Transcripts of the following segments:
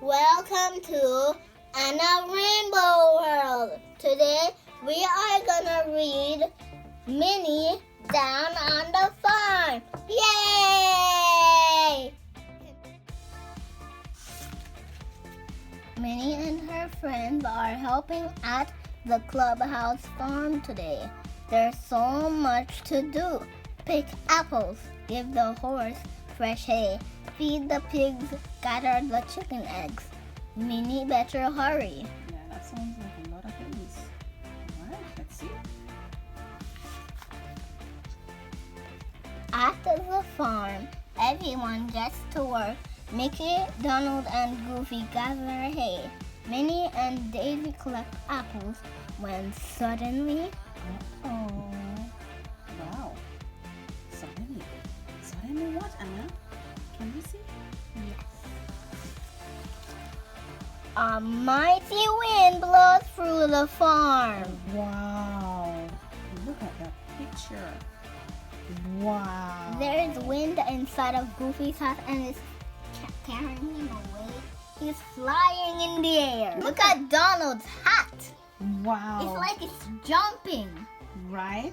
Welcome to Anna Rainbow World. Today we are gonna read Minnie Down on the Farm. Yay! Minnie and her friends are helping at the clubhouse farm today. There's so much to do. Pick apples, give the horse fresh hay, feed the pigs, gather the chicken eggs. Minnie better hurry. Yeah, that sounds like a lot of things. Alright, let's see. After the farm, everyone gets to work. Mickey, Donald, and Goofy gather hay. Minnie and Daisy collect apples when suddenly... Oh, wow. Suddenly. Suddenly what, Anna? Can you see? Yes. A mighty wind blows through the farm. Wow. Look at that picture. Wow. There's wind inside of Goofy's hat and it's carrying him away. He's flying in the air. Look at Donald's hat. Wow. It's like it's jumping. Right?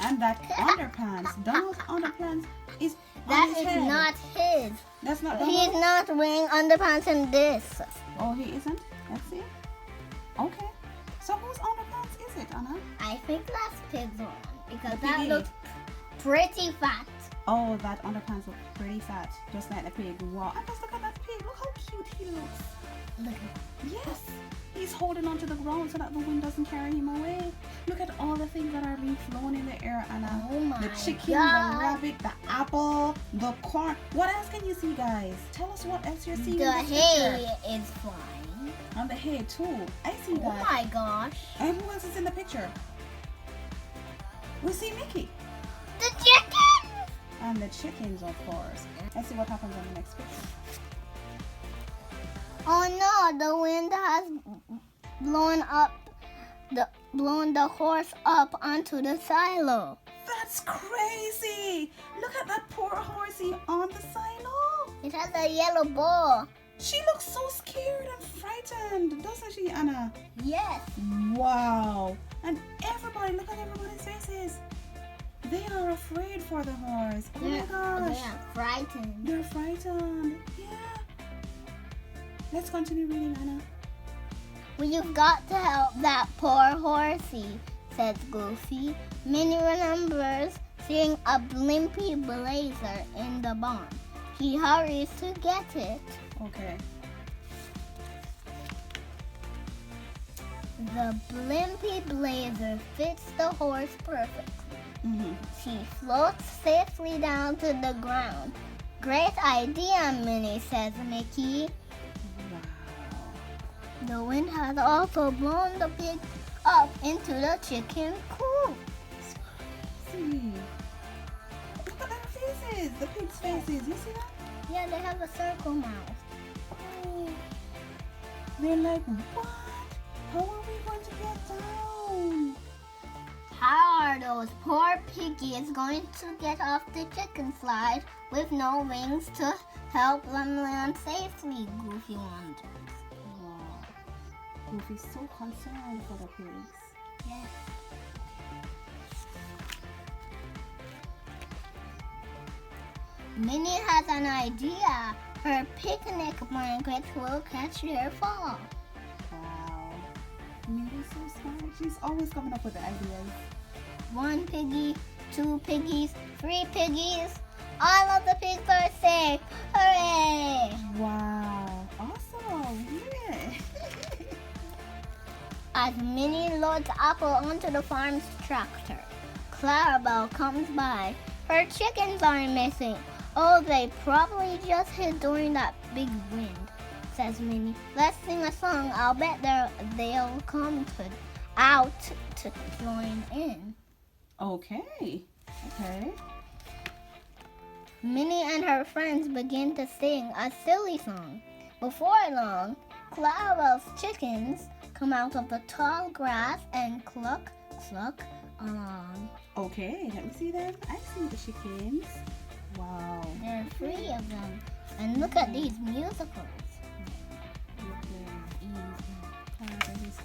And that underpants. Donald's underpants is That on his is head. not his. That's not He's Donald? not wearing underpants in this. Oh, he isn't? Let's see. Okay. So whose underpants is it, Anna? I think that's Pig's one because The that piggy. looks pretty fat. Oh, that underpants look pretty fat, just like the pig. Wow. And just look at that pig. Look how cute he looks. Look at Yes. He's holding onto the ground so that the wind doesn't carry him away. Look at all the things that are being flown in the air, Anna. Oh my The chicken, God. the rabbit, the apple, the corn. What else can you see, guys? Tell us what else you're seeing the in this hay picture. is flying. And the hay too. I see Oh that. my gosh. And who else is in the picture? We see Mickey. The chicken! And the chickens, of course. Let's see what happens on the next picture. Oh no, the wind has blown the horse up onto the silo. That's crazy! Look at that poor horsey on the silo. It has a yellow ball. She looks so scared and frightened, doesn't she, Anna? Yes. Wow! And everybody, look at everybody's faces. They are afraid for the horse. Oh my gosh. They are frightened. They're frightened. Yeah. Let's continue reading, Anna. Well, you've got to help that poor horsey, says Goofy. Minnie remembers seeing a blimpy blazer in the barn. He hurries to get it. Okay. The blimpy blazer fits the horse perfectly. She floats safely down to the ground. Great idea, Minnie, says Mickey. Wow. The wind has also blown the pig up into the chicken coop. See. Look at their faces. The pig's faces. You see that? Yeah, they have a circle mouth. Oh. They're like, what? How are we going to get down? How are those poor piggies going to get off the chicken slide with no wings to help them land safely? Goofy wonders. Wow. Goofy's so concerned for the pigs. Yes. Minnie has an idea. Her picnic blanket will catch their fall. Wow. Minnie's so smart. She's always coming up with the ideas. 1 piggy, 2 piggies, 3 piggies. All of the pigs are safe. Hooray! Wow. Awesome. Yeah. As Minnie loads Apple onto the farm's tractor, Clarabelle comes by. Her chickens are missing. Oh, they probably just hid during that big wind, says Minnie. Let's sing a song. I'll bet they'll come out to join in. Okay. Okay. Minnie and her friends begin to sing a silly song. Before long, Clarabelle's chickens come out of the tall grass and cluck, cluck along. Okay, let me see them. I see the chickens. Wow. There are 3 of them. And look at these musicals.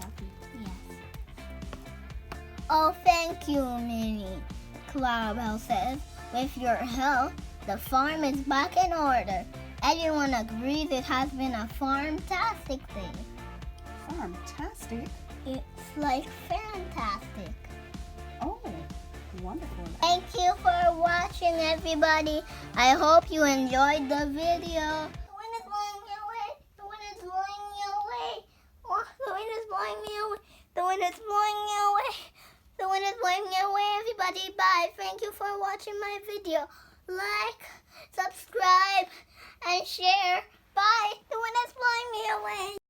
happy. Yes. Oh, thank you, Minnie, Clarabelle says. With your help, the farm is back in order. Everyone agrees it has been a farm-tastic day. Farm-tastic? It's like fantastic. Oh, wonderful. Thank you for watching, everybody. I hope you enjoyed the video. The wind is blowing me away. The wind is blowing me away. Oh, the wind is blowing me away. The wind is blowing me away. The wind is blowing me away, everybody. Bye. Thank you for watching my video. Like, subscribe, and share. Bye. The wind is blowing me away.